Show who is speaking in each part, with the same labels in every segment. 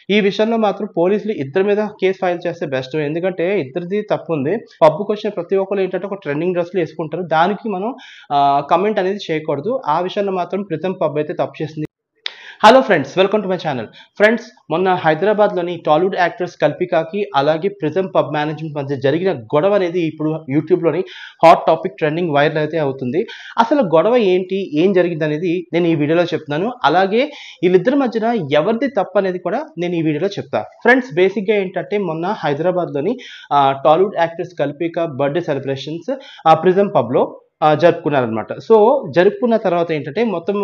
Speaker 1: ఈ విషయంలో మాత్రం పోలీసులు ఇద్దరి మీద కేసు ఫైల్ చేస్తే బెస్ట్. ఎందుకంటే ఇద్దరిది తప్పుంది. పబ్‌కొచ్చిన ప్రతి ఒక్కళ్ళు ఏంటంటే ఒక ట్రెండింగ్ డ్రెస్‌లు యేసుకుంటారు. దానికి మనం కామెంట్ అనేది చేయకూడదు. ఆ విషయంలో మాత్రం ప్రీతం పబ్ అయితే తప్పు చేసింది. Hello friends, welcome to my channel. Friends, మొన్న హైదరాబాద్‌లోని టాలీవుడ్ యాక్ట్రెస్ కల్పికాకి అలాగే ప్రిజం పబ్ మేనేజ్మెంట్ మధ్య జరిగిన గొడవ అనేది ఇప్పుడు యూట్యూబ్‌లోని హాట్ టాపిక్ ట్రెండింగ్ వైరల్ అయితే అవుతుంది. అసలు గొడవ ఏంటి? ఏం జరిగిందనేది నేను ఈ వీడియోలో చెప్తున్నాను. అలాగే వీళ్ళిద్దరి మధ్యన ఎవరిది తప్పనేది కూడా నేను ఈ వీడియోలో చెప్తా. ఫ్రెండ్స్, బేసిక్‌గా ఏంటంటే మొన్న హైదరాబాద్‌లోని Tollywood actress Kalpika birthday celebrations Prism పబ్‌లో జరుపుకున్నారనమాట. సో, జరుపుకున్న తర్వాత ఏంటంటే మొత్తం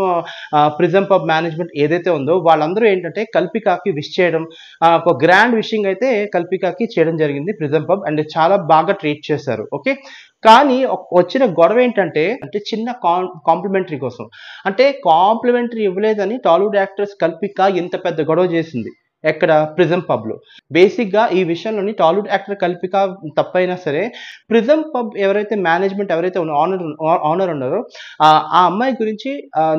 Speaker 1: ప్రిజం పబ్ మేనేజ్మెంట్ ఏదైతే ఉందో వాళ్ళందరూ ఏంటంటే కల్పికాకి విష్ చేయడం, ఒక గ్రాండ్ విషింగ్ అయితే కల్పికాకి చేయడం జరిగింది ప్రిజం పబ్. అండ్ చాలా బాగా ట్రీట్ చేశారు. ఓకే. కానీ వచ్చిన గొడవ ఏంటంటే చిన్న కాంప్లిమెంటరీ కోసం. అంటే కాంప్లిమెంటరీ ఇవ్వలేదని టాలీవుడ్ యాక్ట్రెస్ కల్పిక ఇంత పెద్ద గొడవ చేసింది. ఎక్కడ? ప్రిజం పబ్‌లో. బేసిక్‌గా ఈ విషయంలోని టాలీవుడ్ యాక్టర్ కల్పిక తప్పైనా సరే, ప్రిజం పబ్ మేనేజ్మెంట్ ఎవరైతే ఓనర్ ఉన్నారో ఆ అమ్మాయి గురించి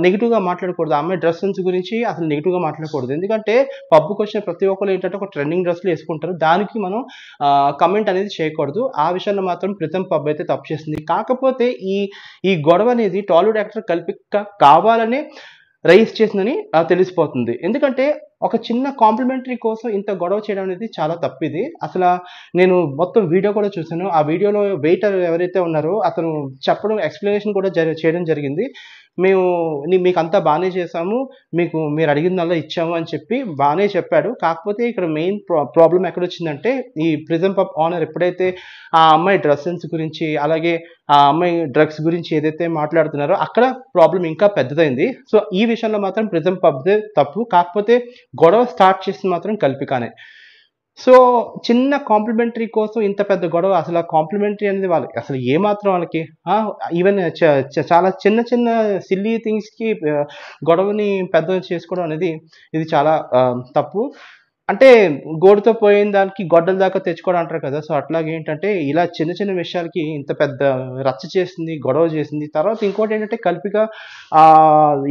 Speaker 1: నెగెటివ్‌గా మాట్లాడకూడదు. ఆ అమ్మాయి డ్రెస్ సెన్స్ గురించి అసలు నెగెటివ్‌గా మాట్లాడకూడదు. ఎందుకంటే పబ్‌కొచ్చిన ప్రతి ఒక్కళ్ళు ఏంటంటే ఒక ట్రెండింగ్ డ్రెస్‌లు యేసుకుంటారు. దానికి మనం కామెంట్ అనేది చేయకూడదు. ఆ విషయంలో మాత్రం ప్రితం పబ్ అయితే తప్పు చేసింది. కాకపోతే ఈ గొడవ అనేది టాలీవుడ్ యాక్టర్ కల్పిక కావాలనే రైజ్ చేసిందని తెలిసిపోతుంది. ఎందుకంటే ఒక చిన్న కాంప్లిమెంటరీ కోసం ఇంత గొడవ చేయడం అనేది చాలా తప్పిది. నేను మొత్తం వీడియో కూడా చూసాను. ఆ వీడియోలో వెయిటర్ ఎవరైతే ఉన్నారో అతను చెప్పడం ఎక్స్‌ప్లనేషన్ కూడా చేయడం జరిగింది. మీకంతా బానే చేశాము. మీరు అడిగిందల్లా ఇచ్చాము అని చెప్పి బానే చెప్పాడు. కాకపోతే ఇక్కడ మెయిన్ ప్రాబ్లమ్ ఎక్కడొచ్చిందంటే ఈ ప్రిజం పబ్ ఓనర్ ఎప్పుడైతే ఆ అమ్మాయి డ్రెస్ సెన్స్ గురించి, అలాగే ఆ అమ్మాయి డ్రగ్స్ గురించి ఏదైతే మాట్లాడుతున్నారో అక్కడ ప్రాబ్లమ్ ఇంకా పెద్దదైంది. సో, ఈ విషయంలో మాత్రం ప్రిజం పబ్‌దే తప్పు. కాకపోతే గొడవ స్టార్ట్ చేసింది మాత్రం కల్పికానే. సో, చిన్న కాంప్లిమెంటరీ కోసం ఇంత పెద్ద గొడవ. అసలు ఆ కాంప్లిమెంటరీ అనేది వాళ్ళకి అసలు ఏమాత్రం వాళ్ళకి ఈవెన్ చాలా చిన్న చిన్న సిల్లీ థింగ్స్‌కి గొడవని పెద్దది చేసుకోవడం అనేది ఇది చాలా తప్పు. అంటే గోడుతో పోయిన దానికి గొడ్డల దాకా తెచ్చుకోవడం అంటారు కదా! సో, అట్లాగేంటంటే ఇలా చిన్న చిన్న విషయాలకి ఇంత పెద్ద రచ్చ చేసింది, గొడవ చేసింది. తర్వాత ఇంకోటేంటంటే కల్పిక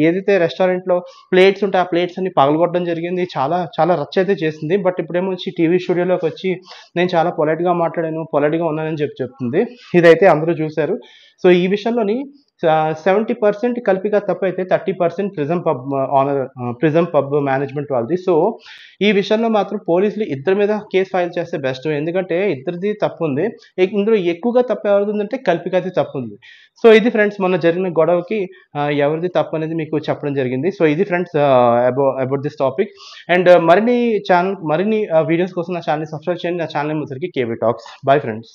Speaker 1: ఏదైతే రెస్టారెంట్‌లో ప్లేట్స్ ఉంటాయి, ఆ ప్లేట్స్ అన్ని పగలగొట్టడం జరిగింది. చాలా చాలా రచ్చ అయితే చేసింది. బట్ ఇప్పుడేమో వచ్చి టీవీ స్టూడియోలోకొచ్చి నేను చాలా పొలైట్‌గా మాట్లాడాను, పొలైట్‌గా ఉన్నానని చెప్తుంది. ఇదైతే అందరూ చూసారు. సో, ఈ విషయంలోని 70% కల్పిక తప్పైతే 30% ప్రిజం పబ్ మేనేజ్మెంట్ వాళ్ళది. సో, ఈ విషయంలో మాత్రం పోలీసులు ఇద్దరి మీద కేసు ఫైల్ చేస్తే బెస్ట్. ఎందుకంటే ఇద్దరిది తప్పుంది. ఇందులో ఎక్కువగా తప్పు ఎవరిదుందంటే కల్పికది తప్పుంది. సో, ఇది ఫ్రెండ్స్ మొన్న జరిగిన గొడవకి ఎవరిది తప్పనేది మీకు చెప్పడం జరిగింది. సో, ఇది friends about this topic. And మరిన్ని వీడియోస్ కోసం నా ఛానెల్‌ని సబ్స్క్రైబ్ చేయండి. నా ఛానెల్ నేమ్ వచ్చేసరికి కేవీ టాక్స్. Bye friends.